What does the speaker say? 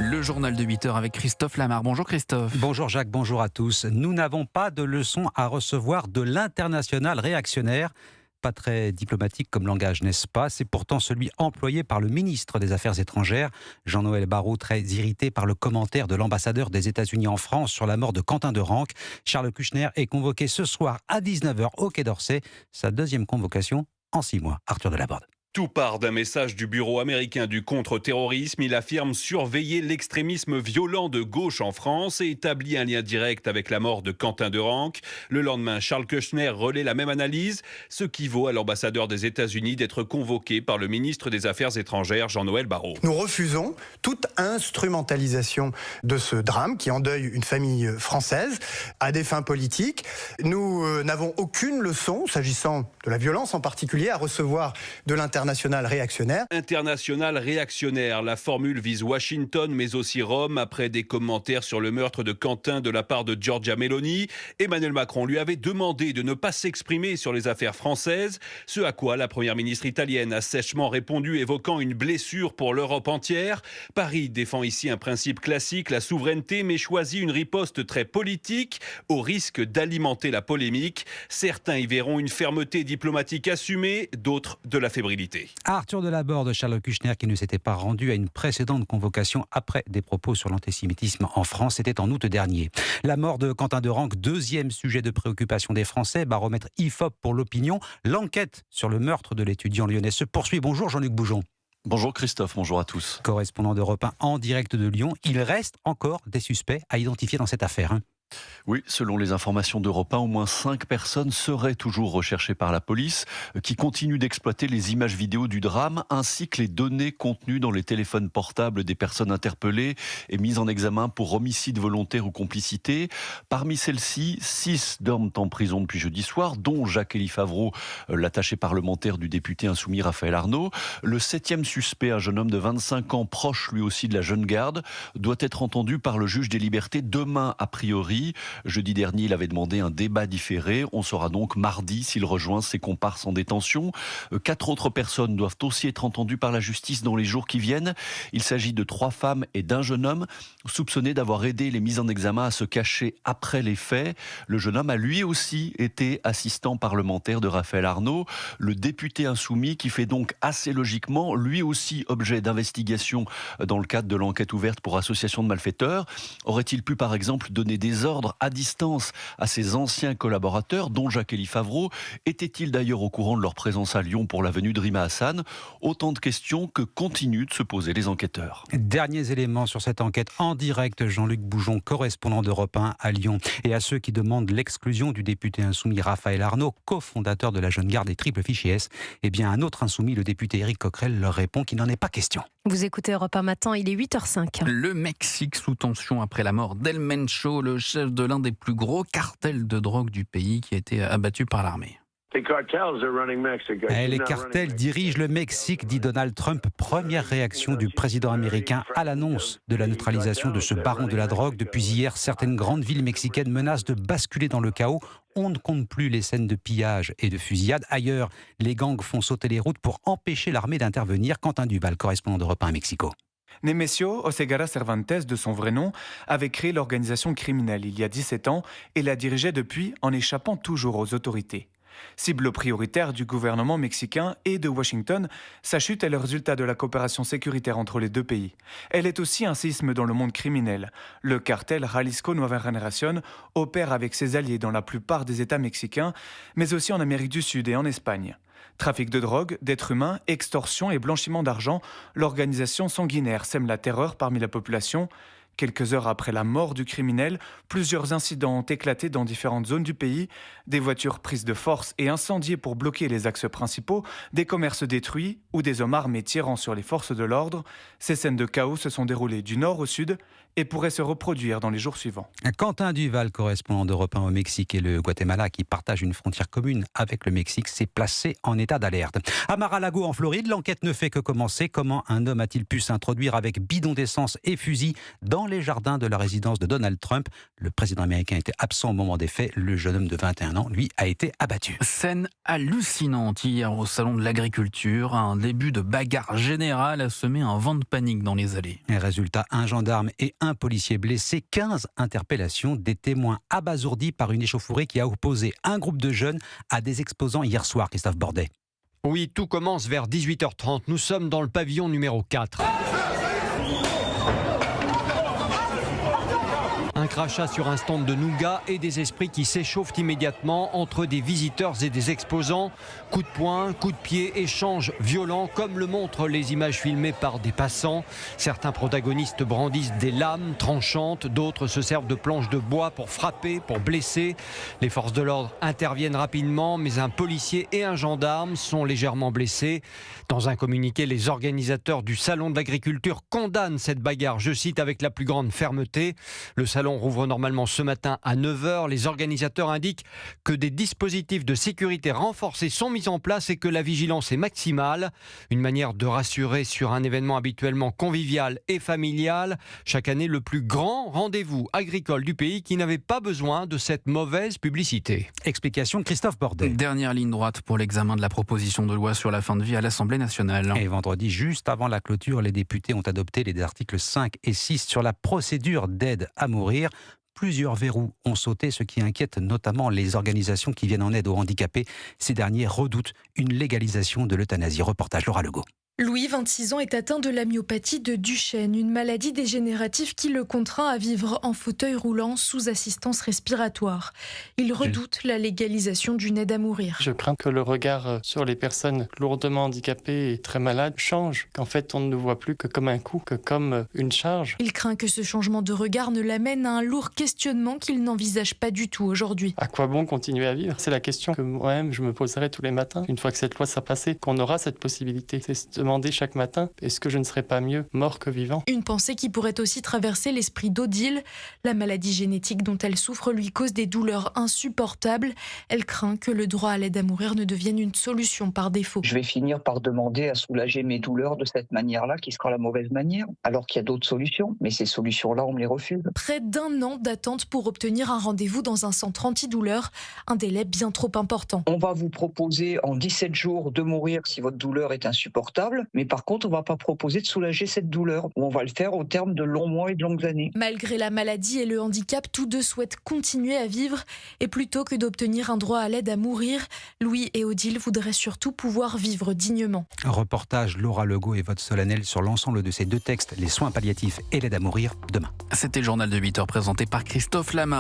Le journal de 8 heures avec Christophe Lamar. Bonjour Christophe. Bonjour Jacques, bonjour à tous. Nous n'avons pas de leçon à recevoir de l'international réactionnaire. Pas très diplomatique comme langage, n'est-ce pas? C'est pourtant celui employé par le ministre des Affaires étrangères, Jean-Noël Barrot, très irrité par le commentaire de l'ambassadeur des États-Unis en France sur la mort de Quentin de Ranc. Charles Kouchner est convoqué ce soir à 19h au Quai d'Orsay. Sa deuxième convocation en 6 mois. Arthur Delaborde. Tout part d'un message du Bureau américain du contre-terrorisme. Il affirme surveiller l'extrémisme violent de gauche en France et établit un lien direct avec la mort de Quentin de Ranc. Le lendemain, Charles Kouchner relaie la même analyse, ce qui vaut à l'ambassadeur des États-Unis d'être convoqué par le ministre des Affaires étrangères, Jean-Noël Barrot. Nous refusons toute instrumentalisation de ce drame qui endeuille une famille française à des fins politiques. Nous n'avons aucune leçon, s'agissant de la violence en particulier, à recevoir de l'international réactionnaire. International réactionnaire, la formule vise Washington mais aussi Rome après des commentaires sur le meurtre de Quentin de la part de Giorgia Meloni. Emmanuel Macron lui avait demandé de ne pas s'exprimer sur les affaires françaises, ce à quoi la première ministre italienne a sèchement répondu évoquant une blessure pour l'Europe entière. Paris défend ici un principe classique, la souveraineté, mais choisit une riposte très politique au risque d'alimenter la polémique. Certains y verront une fermeté diplomatique assumée, d'autres de la fébrilité. Arthur Delaborde, Charles Kouchner, qui ne s'était pas rendu à une précédente convocation après des propos sur l'antisémitisme en France, c'était en août dernier. La mort de Quentin de Ranc, deuxième sujet de préoccupation des Français, baromètre IFOP pour l'opinion. L'enquête sur le meurtre de l'étudiant lyonnais se poursuit. Bonjour Jean-Luc Boujon. Bonjour Christophe, bonjour à tous. Correspondant d'Europe 1 en direct de Lyon, il reste encore des suspects à identifier dans cette affaire. Oui, selon les informations d'Europe 1, au moins 5 personnes seraient toujours recherchées par la police, qui continue d'exploiter les images vidéo du drame, ainsi que les données contenues dans les téléphones portables des personnes interpellées et mises en examen pour homicide volontaire ou complicité. Parmi celles-ci, 6 dorment en prison depuis jeudi soir, dont Jacques-Élie Favreau, l'attaché parlementaire du député insoumis Raphaël Arnaud. Le 7e suspect, un jeune homme de 25 ans, proche lui aussi de la jeune garde, doit être entendu par le juge des libertés demain a priori. Jeudi dernier, il avait demandé un débat différé. On saura donc mardi s'il rejoint ses comparses en détention. 4 autres personnes doivent aussi être entendues par la justice dans les jours qui viennent. Il s'agit de 3 femmes et d'un jeune homme soupçonné d'avoir aidé les mises en examen à se cacher après les faits. Le jeune homme a lui aussi été assistant parlementaire de Raphaël Arnaud, le député insoumis qui fait donc assez logiquement lui aussi objet d'investigation dans le cadre de l'enquête ouverte pour association de malfaiteurs. Aurait-il pu par exemple donner des ordres à distance à ses anciens collaborateurs, dont Jacques-Élie Favreau? Était-il d'ailleurs au courant de leur présence à Lyon pour la venue de Rima Hassan? Autant de questions que continuent de se poser les enquêteurs. Derniers éléments sur cette enquête en direct, Jean-Luc Boujon, correspondant d'Europe 1 à Lyon. Et à ceux qui demandent l'exclusion du député insoumis Raphaël Arnaud, cofondateur de la Jeune Garde et Triple Fichier S, eh bien un autre insoumis, le député Éric Coquerel, leur répond qu'il n'en est pas question. Vous écoutez Europe 1 matin, il est 8h05. Le Mexique sous tension après la mort d'El Mencho, le chef de l'un des plus gros cartels de drogue du pays qui a été abattu par l'armée. Les cartels dirigent le Mexique, dit Donald Trump. Première réaction du président américain à l'annonce de la neutralisation de ce baron de la drogue. Depuis hier, certaines grandes villes mexicaines menacent de basculer dans le chaos. On ne compte plus les scènes de pillage et de fusillade. Ailleurs, les gangs font sauter les routes pour empêcher l'armée d'intervenir. Quentin Duval, correspondant d'Europe 1 à Mexico. Nemesio Oseguera Cervantes, de son vrai nom, avait créé l'organisation criminelle il y a 17 ans et la dirigeait depuis en échappant toujours aux autorités. Cible prioritaire du gouvernement mexicain et de Washington, sa chute est le résultat de la coopération sécuritaire entre les deux pays. Elle est aussi un séisme dans le monde criminel. Le cartel Jalisco Nueva Generación opère avec ses alliés dans la plupart des États mexicains, mais aussi en Amérique du Sud et en Espagne. Trafic de drogue, d'êtres humains, extorsion et blanchiment d'argent, l'organisation sanguinaire sème la terreur parmi la population. Quelques heures après la mort du criminel, plusieurs incidents ont éclaté dans différentes zones du pays. Des voitures prises de force et incendiées pour bloquer les axes principaux, des commerces détruits ou des hommes armés tirant sur les forces de l'ordre. Ces scènes de chaos se sont déroulées du nord au sud et pourraient se reproduire dans les jours suivants. Quentin Duval, correspondant d'Europe 1 au Mexique, et le Guatemala, qui partage une frontière commune avec le Mexique, s'est placé en état d'alerte. À Mar-a-Lago, en Floride, l'enquête ne fait que commencer. Comment un homme a-t-il pu s'introduire avec bidon d'essence et fusil dans les jardins de la résidence de Donald Trump. Le président américain était absent au moment des faits. Le jeune homme de 21 ans, lui, a été abattu. Scène hallucinante hier au salon de l'agriculture. Un début de bagarre générale a semé un vent de panique dans les allées. Et résultat, un gendarme et un policier blessés, 15 interpellations, des témoins abasourdis par une échauffourée qui a opposé un groupe de jeunes à des exposants hier soir, Christophe Bordet. Oui, tout commence vers 18h30. Nous sommes dans le pavillon numéro 4. Un crachat sur un stand de nougat et des esprits qui s'échauffent immédiatement entre des visiteurs et des exposants. Coups de poing, coups de pied, échanges violents comme le montrent les images filmées par des passants. Certains protagonistes brandissent des lames tranchantes, d'autres se servent de planches de bois pour frapper, pour blesser. Les forces de l'ordre interviennent rapidement, mais un policier et un gendarme sont légèrement blessés. Dans un communiqué, les organisateurs du Salon de l'Agriculture condamnent cette bagarre, je cite, avec la plus grande fermeté. Le salon rouvre normalement ce matin à 9h. Les organisateurs indiquent que des dispositifs de sécurité renforcés sont mis en place et que la vigilance est maximale. Une manière de rassurer sur un événement habituellement convivial et familial. Chaque année, le plus grand rendez-vous agricole du pays qui n'avait pas besoin de cette mauvaise publicité. Explication Christophe Bordet. Dernière ligne droite pour l'examen de la proposition de loi sur la fin de vie à l'Assemblée nationale. Et vendredi, juste avant la clôture, les députés ont adopté les articles 5 et 6 sur la procédure d'aide à mourir. Plusieurs verrous ont sauté, ce qui inquiète notamment les organisations qui viennent en aide aux handicapés. Ces derniers redoutent une légalisation de l'euthanasie. Reportage Laura Legault. Louis, 26 ans, est atteint de la myopathie de Duchenne, une maladie dégénérative qui le contraint à vivre en fauteuil roulant sous assistance respiratoire. Il redoute la légalisation d'une aide à mourir. Je crains que le regard sur les personnes lourdement handicapées et très malades change, qu'en fait on ne nous voit plus que comme un coût, que comme une charge. Il craint que ce changement de regard ne l'amène à un lourd questionnement qu'il n'envisage pas du tout aujourd'hui. À quoi bon continuer à vivre ? C'est la question que moi-même je me poserai tous les matins, une fois que cette loi sera passée, qu'on aura cette possibilité. C'est se demander chaque matin, est-ce que je ne serais pas mieux mort que vivant ? Une pensée qui pourrait aussi traverser l'esprit d'Odile. La maladie génétique dont elle souffre lui cause des douleurs insupportables. Elle craint que le droit à l'aide à mourir ne devienne une solution par défaut. Je vais finir par demander à soulager mes douleurs de cette manière-là, qui sera la mauvaise manière, alors qu'il y a d'autres solutions. Mais ces solutions-là, on me les refuse. Près d'1 an d'attente pour obtenir un rendez-vous dans un centre antidouleur. Un délai bien trop important. On va vous proposer en 17 jours de mourir si votre douleur est insupportable. Mais par contre, on ne va pas proposer de soulager cette douleur. On va le faire au terme de longs mois et de longues années. Malgré la maladie et le handicap, tous deux souhaitent continuer à vivre. Et plutôt que d'obtenir un droit à l'aide à mourir, Louis et Odile voudraient surtout pouvoir vivre dignement. Reportage Laura Legault et vote solennel sur l'ensemble de ces deux textes, les soins palliatifs et l'aide à mourir, demain. C'était le journal de 8h présenté par Christophe Lamar.